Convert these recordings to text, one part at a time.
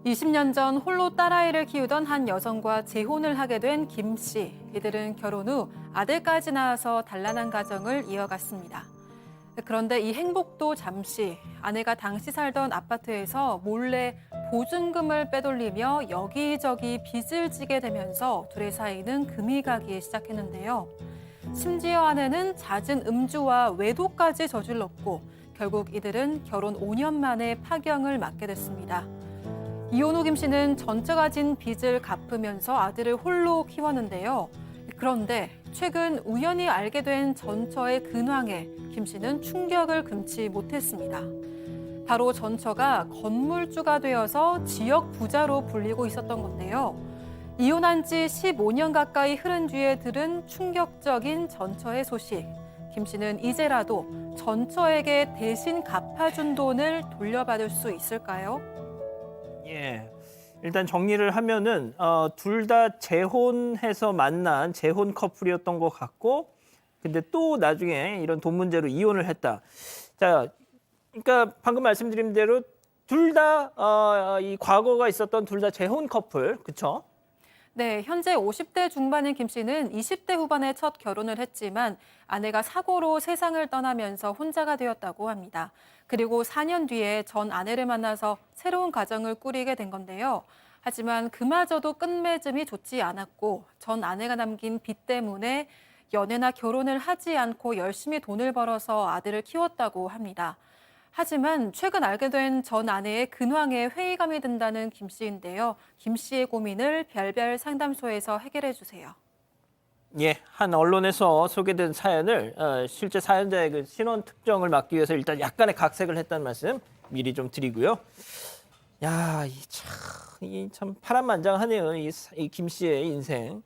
20년 전 홀로 딸아이를 키우던 한 여성과 재혼을 하게 된 김 씨. 이들은 결혼 후 아들까지 낳아서 단란한 가정을 이어갔습니다. 그런데 이 행복도 잠시 아내가 당시 살던 아파트에서 몰래 보증금을 빼돌리며 여기저기 빚을 지게 되면서 둘의 사이는 금이 가기 시작했는데요. 심지어 아내는 잦은 음주와 외도까지 저질렀고 결국 이들은 결혼 5년 만에 파경을 맞게 됐습니다. 이혼 후 김 씨는 전처가 진 빚을 갚으면서 아들을 홀로 키웠는데요. 그런데 최근 우연히 알게 된 전처의 근황에 김 씨는 충격을 금치 못했습니다. 바로 전처가 건물주가 되어서 지역 부자로 불리고 있었던 건데요. 이혼한 지 15년 가까이 흐른 뒤에 들은 충격적인 전처의 소식. 김 씨는 이제라도 전처에게 대신 갚아준 돈을 돌려받을 수 있을까요? 예. 일단 정리를 하면은 둘 다 재혼해서 만난 재혼 커플이었던 것 같고, 근데 또 나중에 이런 돈 문제로 이혼을 했다. 자, 그러니까 방금 말씀드린 대로 둘 다 이 과거가 있었던 둘 다 재혼 커플, 그렇죠? 네, 현재 50대 중반인 김 씨는 20대 후반에 첫 결혼을 했지만 아내가 사고로 세상을 떠나면서 혼자가 되었다고 합니다. 그리고 4년 뒤에 전 아내를 만나서 새로운 가정을 꾸리게 된 건데요. 하지만 그마저도 끝맺음이 좋지 않았고 전 아내가 남긴 빚 때문에 연애나 결혼을 하지 않고 열심히 돈을 벌어서 아들을 키웠다고 합니다. 하지만 최근 알게 된 전 아내의 근황에 회의감이 든다는 김 씨인데요. 김 씨의 고민을 별별 상담소에서 해결해 주세요. 예, 한 언론에서 소개된 사연을 실제 사연자의 그 신원 특정을 막기 위해서 일단 약간의 각색을 했다는 말씀 미리 좀 드리고요. 야, 이 참 파란만장하네요. 이 김 씨의 인생.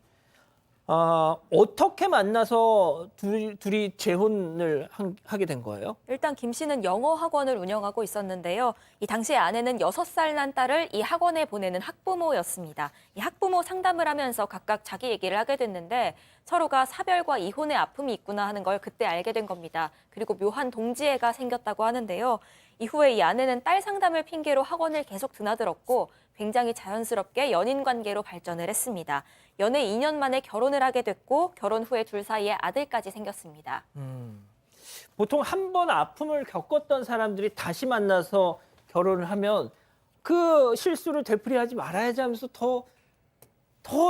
어떻게 만나서 둘이 재혼을 하게 된 거예요? 일단 김 씨는 영어 학원을 운영하고 있었는데요. 이 당시에 아내는 6살 난 딸을 이 학원에 보내는 학부모였습니다. 이 학부모 상담을 하면서 각각 자기 얘기를 하게 됐는데 서로가 사별과 이혼의 아픔이 있구나 하는 걸 그때 알게 된 겁니다. 그리고 묘한 동지애가 생겼다고 하는데요. 이후에 이 아내는 딸 상담을 핑계로 학원을 계속 드나들었고 굉장히 자연스럽게 연인 관계로 발전을 했습니다. 연애 2년 만에 결혼을 하게 됐고 결혼 후에 둘 사이에 아들까지 생겼습니다. 보통 한 번 아픔을 겪었던 사람들이 다시 만나서 결혼을 하면 그 실수를 되풀이하지 말아야지 하면서 더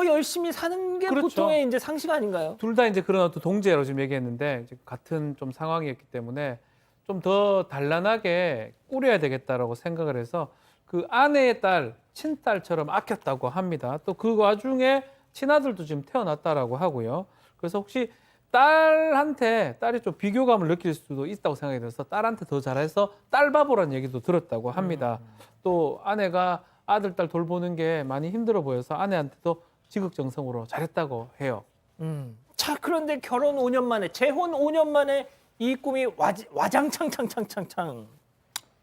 열심히 사는 게 그렇죠. 보통의 이제 상식 아닌가요? 둘 다 이제 그런 어떤 동지애로 지금 얘기했는데 이제 같은 좀 상황이었기 때문에 좀 더 단란하게 꾸려야 되겠다라고 생각을 해서 그 아내의 딸, 친딸처럼 아꼈다고 합니다. 또 그 와중에 친아들도 지금 태어났다라고 하고요. 그래서 혹시 딸이 좀 비교감을 느낄 수도 있다고 생각이 들어서 딸한테 더 잘해서 딸바보라는 얘기도 들었다고 합니다. 또 아내가 아들, 딸 돌보는 게 많이 힘들어 보여서 아내한테도 지극정성으로 잘했다고 해요. 자, 그런데 결혼 5년 만에, 재혼 5년 만에 이 꿈이 와장창창창창창.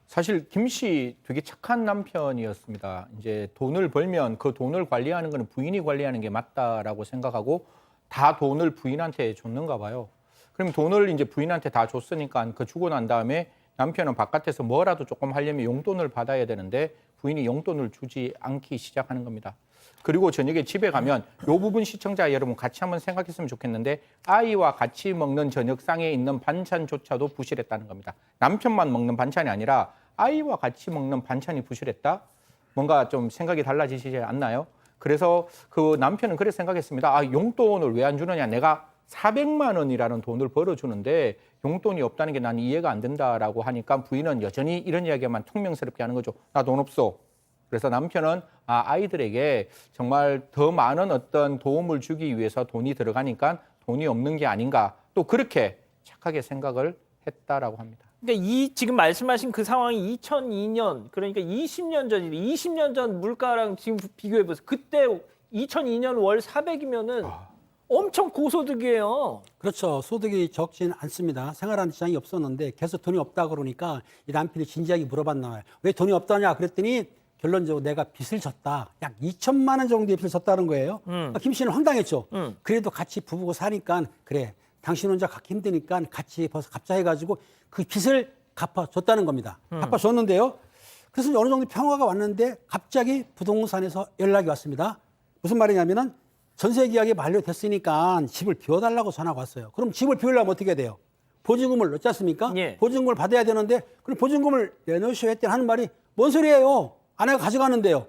사실 김 씨 되게 착한 남편이었습니다. 이제 돈을 벌면 그 돈을 관리하는 거는 부인이 관리하는 게 맞다라고 생각하고 다 돈을 부인한테 줬는가 봐요. 그럼 돈을 이제 부인한테 다 줬으니까 그 주고 난 다음에 남편은 바깥에서 뭐라도 조금 하려면 용돈을 받아야 되는데 부인이 용돈을 주지 않기 시작하는 겁니다. 그리고 저녁에 집에 가면 이 부분 시청자 여러분 같이 한번 생각했으면 좋겠는데 아이와 같이 먹는 저녁상에 있는 반찬조차도 부실했다는 겁니다. 남편만 먹는 반찬이 아니라 아이와 같이 먹는 반찬이 부실했다? 뭔가 좀 생각이 달라지시지 않나요? 그래서 그 남편은 그렇게 생각했습니다. 용돈을 왜 안 주느냐. 내가 400만 원이라는 돈을 벌어주는데 용돈이 없다는 게 난 이해가 안 된다라고 하니까 부인은 여전히 이런 이야기만 퉁명스럽게 하는 거죠. 나 돈 없어. 그래서 남편은 아이들에게 정말 더 많은 어떤 도움을 주기 위해서 돈이 들어가니까 돈이 없는 게 아닌가. 또 그렇게 착하게 생각을 했다라고 합니다. 그러니까 지금 말씀하신 그 상황이 2002년, 그러니까 20년 전인데 20년 전 물가랑 지금 비교해 보세요. 그때 2002년 월 400이면은 엄청 고소득이에요. 그렇죠. 소득이 적진 않습니다. 생활하는 지장이 없었는데 계속 돈이 없다 그러니까 이 남편이 진지하게 물어봤나 봐요. 왜 돈이 없다냐 그랬더니 결론적으로 내가 빚을 졌다. 약 2천만 원 정도의 빚을 졌다는 거예요. 김 씨는 황당했죠. 그래도 같이 부부고 사니까 그래. 당신 혼자 갖기 힘드니까 같이 벌써 갑자해가지고 그 빚을 갚아줬다는 겁니다. 갚아줬는데요. 그래서 어느 정도 평화가 왔는데 갑자기 부동산에서 연락이 왔습니다. 무슨 말이냐면은 전세 계약이 만료됐으니까 집을 비워달라고 전화가 왔어요. 그럼 집을 비우려면 어떻게 해야 돼요? 보증금을 넣지 않습니까? 예. 보증금을 받아야 되는데 그럼 보증금을 내놓으셔야 했더니 하는 말이 뭔 소리예요? 아내가 가져가는데요.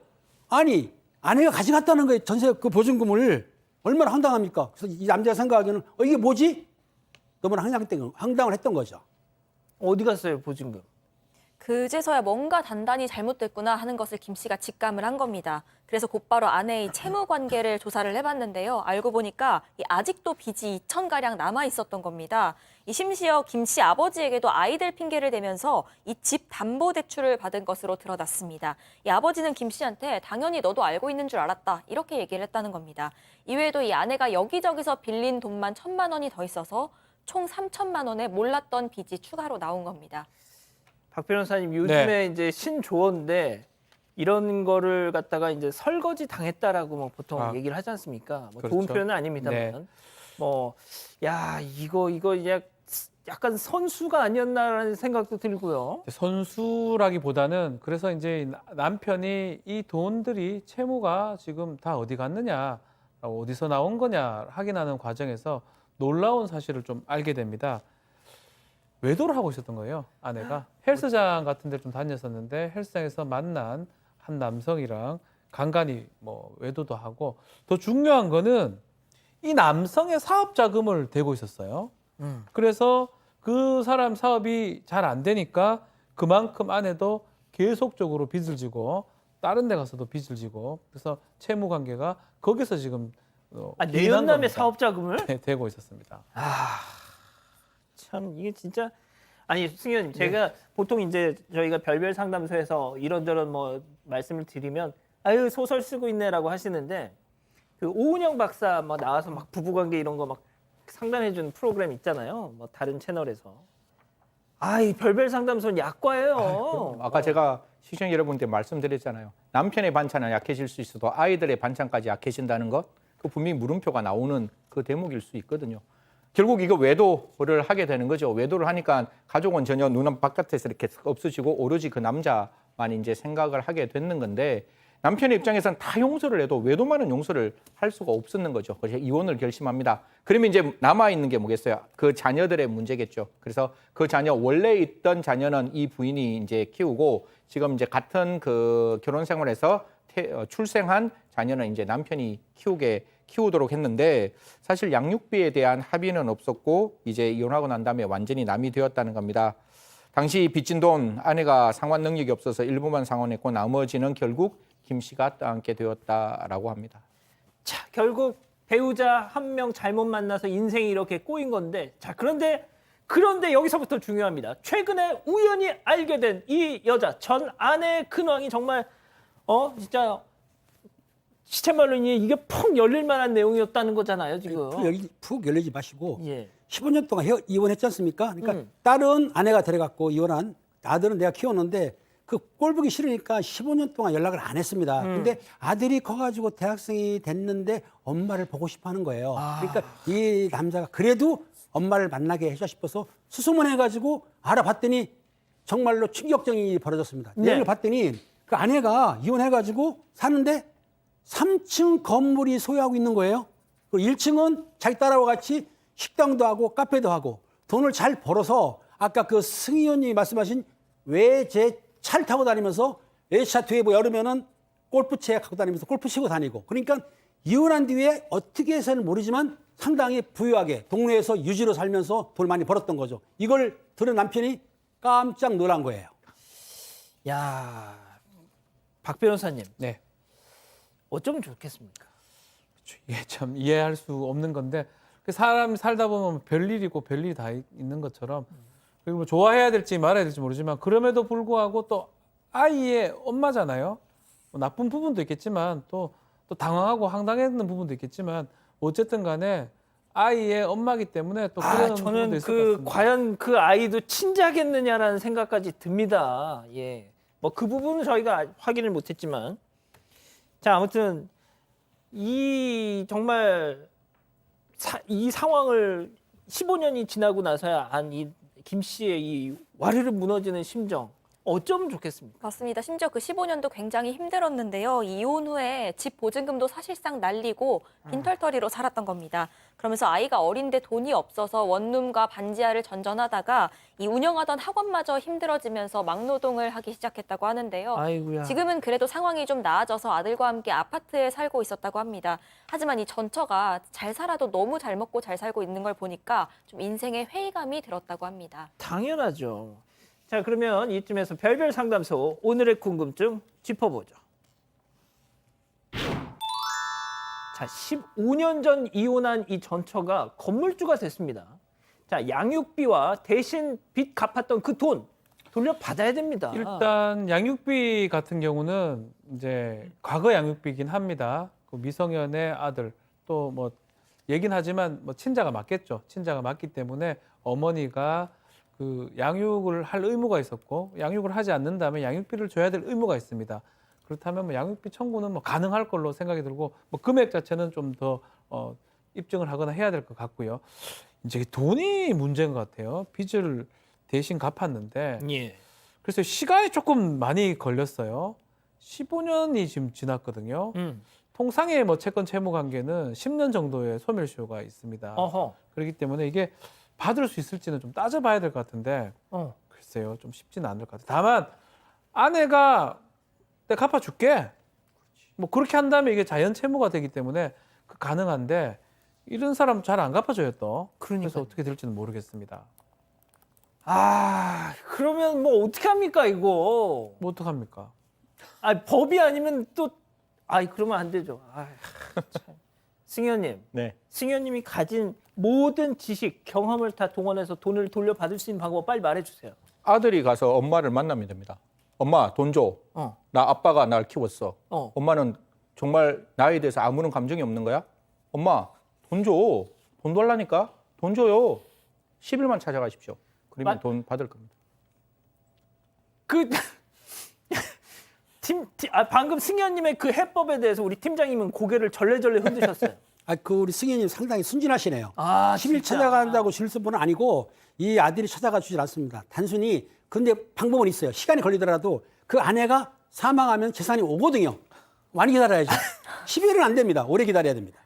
아니 아내가 가져갔다는 거예요. 전세 그 보증금을 얼마나 황당합니까? 그래서 이 남자가 생각하기에는 이게 뭐지? 너무나 황당을 했던 거죠. 어디 갔어요, 보증금? 그제서야 뭔가 단단히 잘못됐구나 하는 것을 김 씨가 직감을 한 겁니다. 그래서 곧바로 아내의 채무 관계를 조사를 해봤는데요. 알고 보니까 아직도 빚이 2,000가량 남아 있었던 겁니다. 심지어 김 씨 아버지에게도 아이들 핑계를 대면서 이 집 담보 대출을 받은 것으로 드러났습니다. 이 아버지는 김 씨한테 당연히 너도 알고 있는 줄 알았다 이렇게 얘기를 했다는 겁니다. 이외에도 이 아내가 여기저기서 빌린 돈만 1,000만 원이 더 있어서 총 3,000만 원의 몰랐던 빚이 추가로 나온 겁니다. 박 변호사님 요즘에 이제 신조어인데 이런 거를 갖다가 이제 설거지 당했다라고 뭐 보통 얘기를 하지 않습니까? 뭐 좋은 그렇죠. 표현은 아닙니다만 네. 뭐 야 이거 약간 선수가 아니었나라는 생각도 들고요. 선수라기보다는 그래서 이제 남편이 이 돈들이 채무가 지금 다 어디 갔느냐, 어디서 나온 거냐 확인하는 과정에서 놀라운 사실을 좀 알게 됩니다. 외도를 하고 있었던 거예요, 아내가. 헬스장 같은 데 좀 다녔었는데 헬스장에서 만난 한 남성이랑 간간히 뭐 외도도 하고 더 중요한 거는 이 남성의 사업 자금을 대고 있었어요. 그래서 그 사람 사업이 잘 안 되니까 그만큼 아내도 계속적으로 빚을 지고 다른 데 가서도 빚을 지고 그래서 채무 관계가 거기서 지금 내연남의 사업 자금을 되고 있었습니다. 참 이게 진짜 아니 승현 제가 보통 이제 저희가 별별 상담소에서 이런저런 뭐 말씀을 드리면 아유 소설 쓰고 있네라고 하시는데 그 오은영 박사 막 나와서 막 부부관계 이런 거 막 상담해준 프로그램 있잖아요. 뭐 다른 채널에서 이 별별 상담소는 약과예요. 아까 제가 시청 여러분께 말씀드렸잖아요. 남편의 반찬은 약해질 수 있어도 아이들의 반찬까지 약해진다는 것, 그 분명히 물음표가 나오는 그 대목일 수 있거든요. 결국 이거 외도를 하게 되는 거죠. 외도를 하니까 가족은 전혀 눈 바깥에서 이렇게 없어지고 오로지 그 남자만 이제 생각을 하게 되는 건데 남편의 입장에서는 다 용서를 해도 외도만은 용서를 할 수가 없었는 거죠. 그래서 이혼을 결심합니다. 그러면 이제 남아있는 게 뭐겠어요? 그 자녀들의 문제겠죠. 그래서 그 자녀, 원래 있던 자녀는 이 부인이 이제 키우고 지금 이제 같은 그 결혼 생활에서 출생한 자녀는 이제 남편이 키우도록 했는데 사실 양육비에 대한 합의는 없었고 이제 이혼하고 난 다음에 완전히 남이 되었다는 겁니다. 당시 빚진 돈 아내가 상환 능력이 없어서 일부만 상환했고 나머지는 결국 김 씨가 떠안게 되었다라고 합니다. 자 결국 배우자 한 명 잘못 만나서 인생이 이렇게 꼬인 건데 자 그런데 여기서부터 중요합니다. 최근에 우연히 알게 된 이 여자 전 아내의 근황이 정말 진짜 시체말로 이게 푹 열릴 만한 내용이었다는 거잖아요 지금. 푹 열리지 마시고 예. 15년 동안 이혼했지 않습니까? 그러니까 딸은 아내가 데려갔고 이혼한 아들은 내가 키웠는데 그 꼴보기 싫으니까 15년 동안 연락을 안 했습니다. 근데 아들이 커가지고 대학생이 됐는데 엄마를 보고 싶어 하는 거예요. 그러니까 이 남자가 그래도 엄마를 만나게 해줘 싶어서 수소문 해가지고 알아봤더니 정말로 충격적인 일이 벌어졌습니다. 네. 내용을 봤더니 그 아내가 이혼해가지고 사는데 3층 건물이 소유하고 있는 거예요. 그리고 1층은 자기 딸하고 같이 식당도 하고 카페도 하고 돈을 잘 벌어서 아까 그 승희 의원님이 말씀하신 외제 차를 타고 다니면서 외차 뒤에 뭐 여름에는 골프채 갖고 다니면서 골프 치고 다니고 그러니까 이혼한 뒤에 어떻게 해서는 모르지만 상당히 부유하게 동네에서 유지로 살면서 돈을 많이 벌었던 거죠. 이걸 들은 남편이 깜짝 놀란 거예요. 야, 박 변호사님 네. 어쩌면 좋겠습니까? 이게 참 이해할 수 없는 건데 그 사람이 살다 보면 별일이고 별일이 다 있는 것처럼 그리고 뭐 좋아해야 될지 말아야 될지 모르지만 그럼에도 불구하고 또 아이의 엄마잖아요. 뭐 나쁜 부분도 있겠지만 또 당황하고 황당했는 부분도 있겠지만 어쨌든 간에 아이의 엄마기 때문에 또 그런 부분도 저는 있을 것 같습니다. 과연 그 아이도 친자겠느냐라는 생각까지 듭니다. 예. 뭐 그 부분은 저희가 확인을 못했지만 자 아무튼 정말 이 상황을 15년이 지나고 나서야 안 이 김 씨의 이 와르르 무너지는 심정 어쩌면 좋겠습니까? 맞습니다. 심지어 그 15년도 굉장히 힘들었는데요. 이혼 후에 집 보증금도 사실상 날리고 빈털터리로 살았던 겁니다. 그러면서 아이가 어린데 돈이 없어서 원룸과 반지하를 전전하다가 이 운영하던 학원마저 힘들어지면서 막노동을 하기 시작했다고 하는데요. 아이고야. 지금은 그래도 상황이 좀 나아져서 아들과 함께 아파트에 살고 있었다고 합니다. 하지만 이 전처가 잘 살아도 너무 잘 먹고 잘 살고 있는 걸 보니까 좀 인생에 회의감이 들었다고 합니다. 당연하죠. 자, 그러면 이쯤에서 별별 상담소 오늘의 궁금증 짚어보죠. 자, 15년 전 이혼한 이 전처가 건물주가 됐습니다. 자, 양육비와 대신 빚 갚았던 그 돈 돌려받아야 됩니다. 일단 양육비 같은 경우는 이제 과거 양육비긴 합니다. 그 미성년의 아들 또 뭐 얘긴 하지만 뭐 친자가 맞겠죠. 친자가 맞기 때문에 어머니가 그 양육을 할 의무가 있었고 양육을 하지 않는다면 양육비를 줘야 될 의무가 있습니다. 그렇다면 뭐 양육비 청구는 뭐 가능할 걸로 생각이 들고 뭐 금액 자체는 좀 더 입증을 하거나 해야 될 것 같고요. 이제 돈이 문제인 것 같아요. 빚을 대신 갚았는데 예. 그래서 시간이 조금 많이 걸렸어요. 15년이 지금 지났거든요. 통상의 뭐 채권 채무 관계는 10년 정도의 소멸시효가 있습니다. 어허. 그렇기 때문에 이게 받을 수 있을지는 좀 따져봐야 될 것 같은데 글쎄요, 좀 쉽지는 않을 것 같아요. 다만 아내가 내가 갚아줄게. 뭐 그렇게 한다면 이게 자연 채무가 되기 때문에 그 가능한데 이런 사람 잘 안 갚아줘요 또. 그래서 어떻게 될지는 모르겠습니다. 아, 그러면 뭐 어떻게 합니까 이거? 뭐 어떡합니까? 아, 법이 아니면 또 그러면 안 되죠. 참. 승현님. 네. 승현님이 가진 모든 지식, 경험을 다 동원해서 돈을 돌려받을 수 있는 방법 빨리 말해주세요. 아들이 가서 엄마를 만나면 됩니다. 엄마 돈 줘. 나 아빠가 날 키웠어. 엄마는 정말 나에 대해서 아무런 감정이 없는 거야? 엄마 돈 줘. 돈 달라니까. 돈 줘요. 10일만 찾아가십시오. 그러면 돈 받을 겁니다. 그 방금 승현님의 그 해법에 대해서 우리 팀장님은 고개를 절레절레 흔드셨어요. 우리 승현님 상당히 순진하시네요. 아, 10일 진짜. 찾아간다고 실수분은 아니고 이 아들이 찾아가 주질 않습니다. 단순히 근데 방법은 있어요. 시간이 걸리더라도 그 아내가 사망하면 재산이 오거든요. 많이 기다려야죠. 10일은 안 됩니다. 오래 기다려야 됩니다.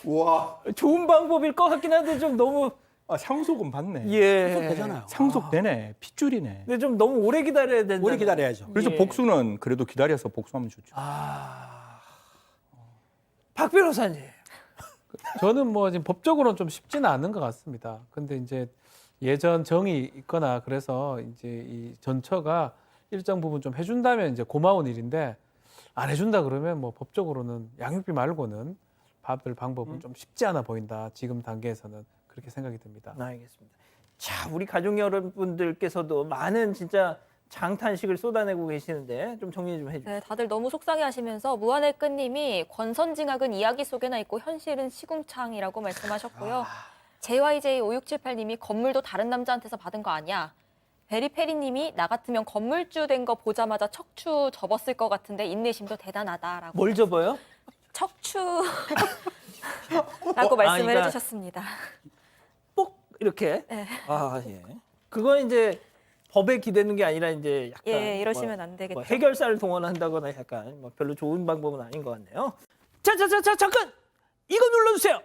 와, 좋은 방법일 것 같긴 한데 좀 너무 상속은 받네. 예. 되잖아요. 상속되네. 핏줄이네. 근데 좀 너무 오래 기다려야 된다. 오래 기다려야죠. 그래서 예. 복수는 그래도 기다려서 복수하면 좋죠. 박 변호사님. 저는 뭐 지금 법적으로는 좀 쉽지는 않은 것 같습니다. 근데 이제 예전 정이 있거나 그래서 이제 이 전처가 일정 부분 좀 해준다면 이제 고마운 일인데 안 해준다 그러면 뭐 법적으로는 양육비 말고는 받을 방법은 좀 쉽지 않아 보인다. 지금 단계에서는 그렇게 생각이 듭니다. 알겠습니다. 자, 우리 가족 여러분들께서도 많은 진짜 장탄식을 쏟아내고 계시는데 좀 정리 좀 해주세요. 네, 다들 너무 속상해하시면서 무한의 끈님이 권선징악은 이야기 속에나 있고 현실은 시궁창이라고 말씀하셨고요. JYJ5678님이 건물도 다른 남자한테서 받은 거 아니야. 베리페리님이 나 같으면 건물주 된 거 보자마자 척추 접었을 것 같은데 인내심도 대단하다라고. 뭘 접어요? 척추라고 말씀을 그러니까 해주셨습니다. 뽁 이렇게. 네. 예. 그건 이제 법에 기대는 게 아니라 이제 약간 예, 이러시면 안 되겠죠. 뭐 해결사를 동원한다거나 약간 뭐 별로 좋은 방법은 아닌 것 같네요. 자, 잠깐 이거 눌러주세요.